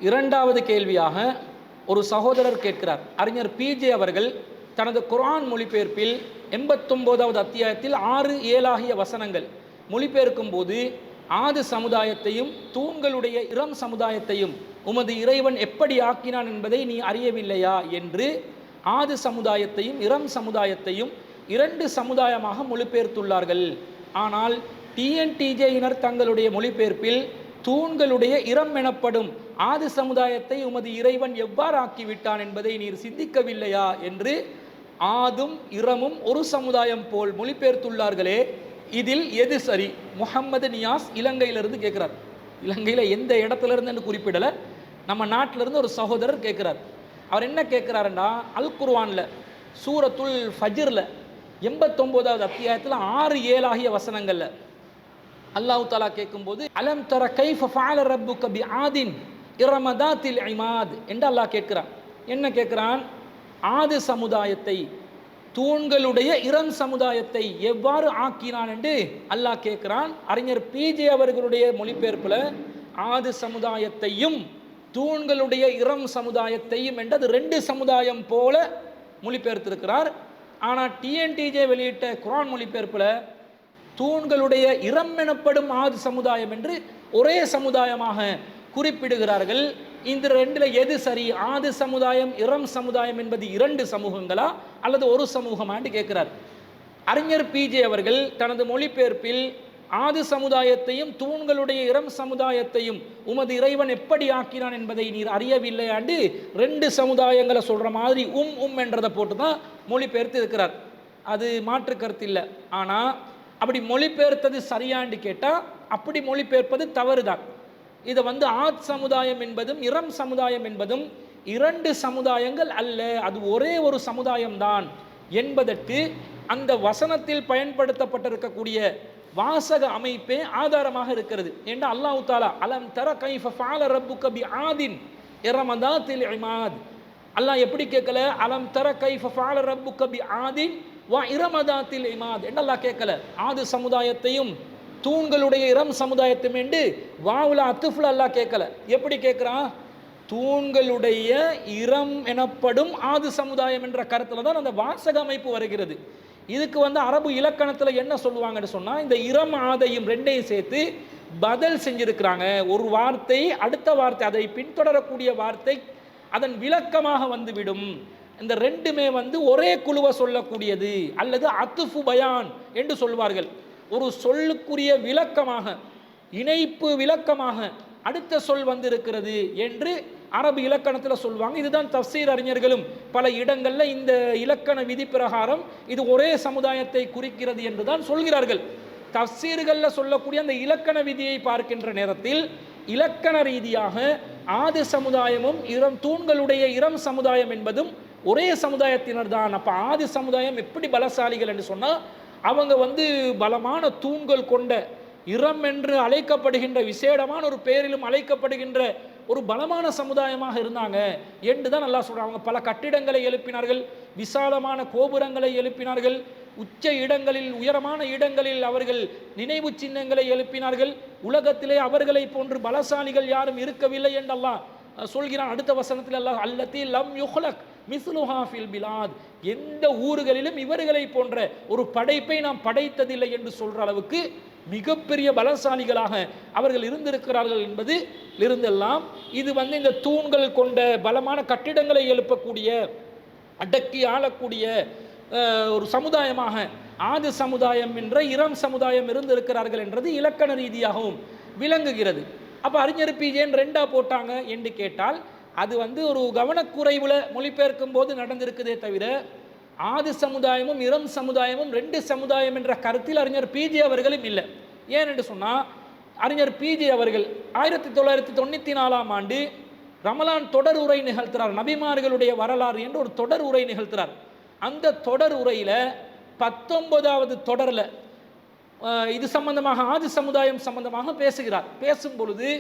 இரண்டாவது கேள்வியாக ஒரு சகோதரர் கேட்கிறார். அறிஞர் பிஜே அவர்கள் தனது குர்ஆன் மொழிபெயர்ப்பில் 89வது அத்தியாயத்தில் 6, 7 ஆகிய வசனங்கள் மொழிபெயர்க்கும் போது ஆது சமுதாயத்தையும் தூண்களுடைய இரம் சமுதாயத்தையும் உமது இறைவன் எப்படி ஆக்கினான் என்பதை நீ அறியவில்லையா என்று ஆது சமுதாயத்தையும் இரம் சமுதாயத்தையும் 2 சமுதாயமாக மொழிபெயர்த்துள்ளார்கள். ஆனால் டிஎன்டிஜேயினர் தங்களுடைய மொழிபெயர்ப்பில் தூண்களுடைய இரம் எனப்படும் ஆது சமுதாயத்தை உமது இறைவன் எவ்வாறு ஆக்கிவிட்டான் என்பதை நீர் சிந்திக்கவில்லையா என்று ஆதும் இரமும் ஒரு சமுதாயம் போல் மொழிபெயர்த்துள்ளார்களே, இதில் எது சரி? முகமது நியாஸ் இலங்கையிலிருந்து கேட்கிறார். இலங்கையில் எந்த இடத்துல இருந்து குறிப்பிடலை, நம்ம நாட்டிலிருந்து ஒரு சகோதரர் கேட்கிறார். அவர் என்ன கேட்கிறாருன்னா, அல் குர்ஆன்ல சூரத்துல் ஃபஜ்ர்ல 89வது அத்தியாயத்தில் 6, 7 ஆகிய வசனங்கள்ல அல்லாஹ் தஆலா கேட்கும்போது அலம் தர கைஃப ஃபஅல ரப்புக பிஆதின் இரமதாத்தில் இமாத் என்று அல்லாஹ் கேட்கிறான். என்ன கேட்கிறான்? ஆது சமுதாயத்தை தூண்களுடைய இரம் சமுதாயத்தை எவ்வாறு ஆக்கினான் என்று அல்லாஹ் கேட்கிறான். அறிஞர் பிஜே அவர்களுடைய மொழிபெயர்ப்பில் ஆது சமுதாயத்தையும் தூண்களுடைய இரம் சமுதாயத்தையும் என்றது 2 சமுதாயம் போல மொழிபெயர்த்திருக்கிறார். ஆனால் டிஎன்டிஜே வெளியிட்ட குர்ஆன் மொழிபெயர்ப்பில் தூண்களுடைய இரம் எனப்படும் ஆது சமுதாயம் என்று ஒரே சமுதாயமாக குறிப்பிடுகிறார்கள். இந்த 2ல் எது சரி? ஆது சமுதாயம் இரம் சமுதாயம் என்பது 2 சமூகங்களா அல்லது ஒரு சமூகமான்னு கேட்கிறார். அறிஞர் பிஜே அவர்கள் தனது மொழிபெயர்ப்பில் ஆது சமுதாயத்தையும் தூண்களுடைய இரம் சமுதாயத்தையும் உமது இறைவன் எப்படி ஆக்கினான் என்பதை நீர் அறியவில்லையாண்டு 2 சமுதாயங்களை சொல்ற மாதிரி என்றதை போட்டு தான் மொழிபெயர்த்து இருக்கிறார். அது மாற்று கருத்து இல்லை. ஆனால் அப்படி மொழிபெயர்த்தது சரியான்னு கேட்டால் அப்படி மொழிபெயர்ப்பது தவறுதான். இதை ஆத் சமுதாயம் என்பதும் இரம் சமுதாயம் என்பதும் 2 சமுதாயங்கள் அல்ல, அது ஒரே ஒரு சமுதாயம்தான் என்பதற்கு அந்த வசனத்தில் பயன்படுத்தப்பட்டிருக்கக்கூடிய வாசக அமைப்பே ஆதாரமாக இருக்கிறது. என்று அல்லாஹ் தஆலா அலம் தர கைஃப ஃபஅல ரப்புக பிஆதின் இரமதாத்தில் இமாத், அல்லாஹ் எப்படி கேட்கல அலம் தர கைஃப ஃபஅல ரப்புக பிஆதின் வ இரமதாத்தில் இமாத் என்று அல்லாஹ் கேட்கல. ஆது சமுதாயத்தையும் தூண்களுடைய இரம் சமுதாயத்தையும் என்று வாவுல அத்துஃப்ல அல்லாஹ் கேட்கல. எப்படி கேட்கிறான்? தூண்களுடைய இரம் எனப்படும் ஆது சமுதாயம் என்ற கருத்துல தான் அந்த வாசக அமைப்பு வருகிறது. இதுக்கு அரபு இலக்கணத்தில் என்ன சொல்லுவாங்கன்னு சொன்னால், இந்த இரம் ஆதையும் 2ஐயும் சேர்த்து பதில் செஞ்சிருக்கிறாங்க. ஒரு வார்த்தை அடுத்த வார்த்தை அதை பின்தொடரக்கூடிய வார்த்தை அதன் விளக்கமாக வந்துவிடும். இந்த 2மே ஒரே குழுவை சொல்லக்கூடியது அல்லது அத்துஃபு பயான் என்று சொல்வார்கள். ஒரு சொல்லுக்குரிய விளக்கமாக இணைப்பு விளக்கமாக அடுத்த சொல் வந்திருக்கிறது என்று அரபு இலக்கணத்தில் சொல்லுவாங்க. இதுதான் தஃசீர் அறிஞர்களும் பல இடங்களில் இந்த இலக்கண விதி பிரகாரம் இது ஒரே சமுதாயத்தை குறிக்கிறது என்று தான் சொல்கிறார்கள். தஃசீர்களில் சொல்லக்கூடிய அந்த இலக்கண விதியை பார்க்கின்ற நேரத்தில் இலக்கண ரீதியாக ஆது சமுதாயமும் தூண்களுடைய இரம் சமுதாயம் என்பதும் ஒரே சமுதாயத்தினர் தான். அப்போ ஆது சமுதாயம் எப்படி பலசாலிகள் என்று சொன்னால், அவங்க பலமான தூண்கள் கொண்ட இரம் என்று அழைக்கப்படுகின்ற விசேடமான ஒரு பெயரிலும் அழைக்கப்படுகின்ற ஒரு பலமான சமுதாயமாக இருந்தாங்க என்று தான் நல்லா சொல்றாங்க. பல கட்டிடங்களை எழுப்பினார்கள், விசாலமான கோபுரங்களை எழுப்பினார்கள், உச்ச இடங்களில் உயரமான இடங்களில் அவர்கள் நினைவு சின்னங்களை எழுப்பினார்கள். உலகத்திலே அவர்களை போன்று பலசாலிகள் யாரும் இருக்கவில்லை என்று அல்லாஹ் சொல்கிறான். அடுத்த வசனத்தில் அல்லாஹ் அல்லதி லம் யுஹ்லக் மிஸ்லுஹா ஃபில் பிலாத், எந்த ஊர்களிலும் இவர்களை போன்ற ஒரு படைப்பை நாம் படைத்ததில்லை என்று சொல்ற அளவுக்கு மிகப்பெரிய பலசாலிகளாக அவர்கள் இருந்திருக்கிறார்கள் என்பது இருந்தெல்லாம் இது இந்த தூண்கள் கொண்ட பலமான கட்டிடங்களை எழுப்பக்கூடிய அடக்கி ஆளக்கூடிய ஒரு சமுதாயமாக ஆது சமுதாயம் என்ற இரம் சமுதாயம் இருந்திருக்கிறார்கள் என்றது இலக்கண ரீதியாகவும் விளங்குகிறது. அப்போ அறிஞர் பிஜேன் 2ஆ போட்டாங்க என்று கேட்டால் அது ஒரு கவனக்குறைவுல மொழிபெயர்க்கும் போது நடந்திருக்குதே தவிர ஆது சமுதாயமும் இரம் சமுதாயமும் 2 சமுதாயம் என்ற கருத்தில் அறிஞர் பிஜே அவர்களும் இல்லை. ஏன் என்று சொன்னால், அறிஞர் பிஜே அவர்கள் 1994ஆம் ஆண்டு ரமலான் தொடர் உரை நிகழ்த்துறார். நபிமார்களுடைய வரலாறு என்று ஒரு தொடர் உரை நிகழ்த்துறார். அந்த தொடர் உரையில் 19வது தொடரில் இது சம்பந்தமாக ஆது சமுதாயம் சம்பந்தமாக பேசுகிறார். பேசும் பொழுது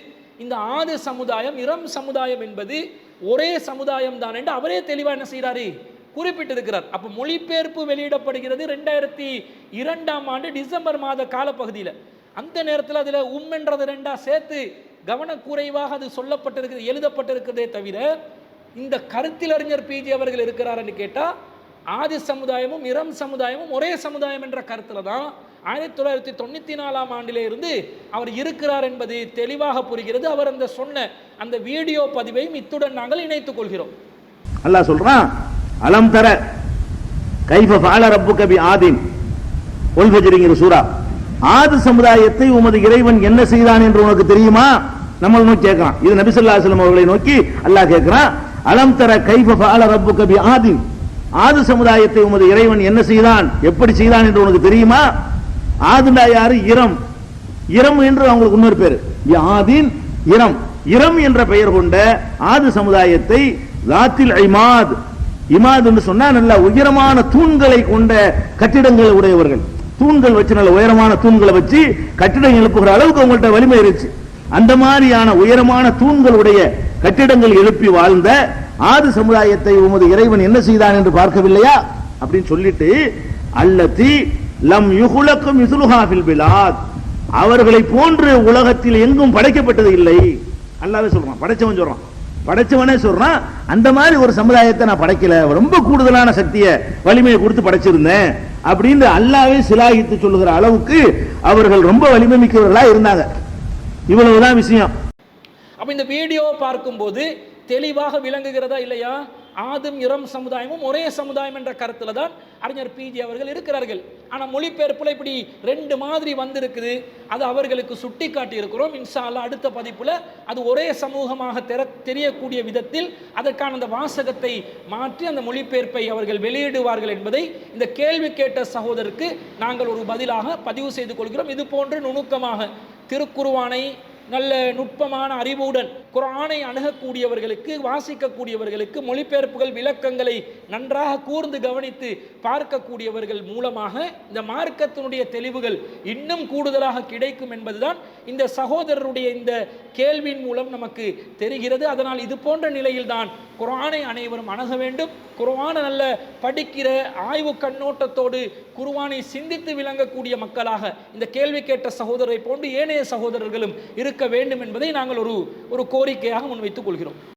இந்த ஆது சமுதாயம் இரம் சமுதாயம் என்பது ஒரே சமுதாயம் தான் என்று அவரே தெளிவாக என்ன செய்கிறாரு? குறிப்பிட்டிருக்கிறார். அப்போ மொழிபெயர்ப்பு வெளியிடப்படுகிறது 2002ஆம் ஆண்டு டிசம்பர் மாத காலப்பகுதியில். அந்த நேரத்தில் அதில் என்றது 2ஆ சேர்த்து கவனக்குறைவாக அது சொல்லப்பட்டிருக்கிறது, எழுதப்பட்டிருக்கிறதே தவிர இந்த கருத்திலறிஞர் பிஜே அவர்கள் இருக்கிறார் என்று கேட்டால் ஆதி சமுதாயமும் இரம் சமுதாயமும் ஒரே சமுதாயம் என்ற கருத்தில் தான் 1994ஆம் ஆண்டிலே இருந்து அவர் இருக்கிறார் என்பது தெளிவாக புரிகிறது. அவர் அந்த சொன்ன அந்த வீடியோ பதிவையும் இத்துடன் நாங்கள் இணைத்துக் கொள்கிறோம். அல்லாஹ் சொல்றான், அலம் தர கைஃப ஃபஅல ரப்புக பி ஆதின் வல் ஃபஜ்ரிங்கிற சூரா. ஆது சமுதாயத்தை உமது இறைவன் என்ன செய்தான் என்று உனக்கு தெரியுமா? நம்ம நோக்கி கேட்கிறான். இது நபி ஸல்லல்லாஹு அலைஹி வஸல்லம் அவர்களை நோக்கி அல்லாஹ் கேட்கிறான். அலம் தர கைஃப ஃபஅல ரப்புக பி ஆதின், ஆது சமுதாயத்தை உமது இறைவன் என்ன செய்தான், எப்படி செய்தான் என்று உனக்கு தெரியுமா? ஆதுண்டா யாரு? இரம். இரம் என்று அவங்களுக்கு இன்னொரு பேர் ஆதின், இரம். இரம் என்ற பெயர் கொண்ட ஆது சமுதாயத்தை ராத்தில் இமாத், இமாத் என்று சொன்னா நல்ல உயரமான தூண்களை கொண்ட கட்டிடங்கள் உடையவர்கள். தூண்கள் வச்சு நல்ல உயரமான தூண்களை வச்சு கட்டிடம் எழுப்புகிற அளவுக்கு அவங்கள்ட்ட வலிமை இருந்துச்சு. அந்த மாதிரியான உயரமான தூண்களுடைய கட்டிடங்கள் எழுப்பி வாழ்ந்த ஆது சமுதாயத்தை உமது இறைவன் என்ன செய்தான் என்று பார்க்கவில்லையா அப்படின்னு சொல்லிட்டு, அல்லதி லம் யுஹ்லகு மிஸ்லுஹா ஃபில் பிலாத், அவர்களை போன்று உலகத்தில் எங்கும் படைக்கப்பட்டது இல்லை. அல்லாஹ்வே சொல்றான், படைச்சவன் சொல்றான், படைச்சவனே சொல்றான், அந்த மாதிரி ஒரு சமுதாயத்தை நான் படைக்கல, ரொம்ப கூடுதலான சக்தியை வலிமையை கொடுத்து படைச்சிருந்தேன் அப்படின்னு அல்லாஹ்வே சிலாகித்து சொல்லுகிற அளவுக்கு அவர்கள் ரொம்ப வலிமை மிக்கவர்களா இருந்தாங்க. இவ்வளவுதான் விஷயம். அப்ப இந்த வீடியோ பார்க்கும்போது தெளிவாக விளங்குகிறதா இல்லையா? ஆதும் இரம் சமுதாயமும் ஒரே சமுதாயம் என்ற கருத்துல தான் அறிஞர் பிஜே அவர்கள் இருக்கிறார்கள். ஆனா மொழிபெயர்ப்புல இப்படி ரெண்டு மாதிரி வந்திருக்குது, அது அவர்களுக்கு சுட்டி காட்டி இருக்கிறோம். இன்ஷா அல்லாஹ் அடுத்த பதிப்புல அது ஒரே சமூகமாக தெரியக்கூடிய விதத்தில் அதற்கான அந்த வாசகத்தை மாற்றி அந்த மொழிபெயர்ப்பை அவர்கள் வெளியிடுவார்கள் என்பதை இந்த கேள்வி கேட்ட சகோதரருக்கு நாங்கள் ஒரு பதிலாக பதிவு செய்து கொள்கிறோம். இது போன்று நுணுக்கமாக திருக்குர்ஆனை நல்ல நுட்பமான அறிவுடன் குர்ஆனை அணுகக்கூடியவர்களுக்கு, வாசிக்கக்கூடியவர்களுக்கு, மொழிபெயர்ப்புகள் விளக்கங்களை நன்றாக கூர்ந்து கவனித்து பார்க்கக்கூடியவர்கள் மூலமாக இந்த மார்க்கத்தினுடைய தெளிவுகள் இன்னும் கூடுதலாக கிடைக்கும் என்பதுதான் இந்த சகோதரருடைய இந்த கேள்வியின் மூலம் நமக்கு தெரிகிறது. அதனால் இது போன்ற நிலையில்தான் குர்ஆனை அனைவரும் அணுக வேண்டும். குர்ஆனை நல்ல படிக்கிற ஆய்வு கண்ணோட்டத்தோடு குர்ஆனை சிந்தித்து விளங்கக்கூடிய மக்களாக இந்த கேள்வி கேட்ட சகோதரரை போன்று ஏனைய சகோதரர்களும் இருக்க வேண்டும் என்பதை நாங்கள் ஒரு கோரிக்கையாக முன்வைத்துக் கொள்கிறோம்.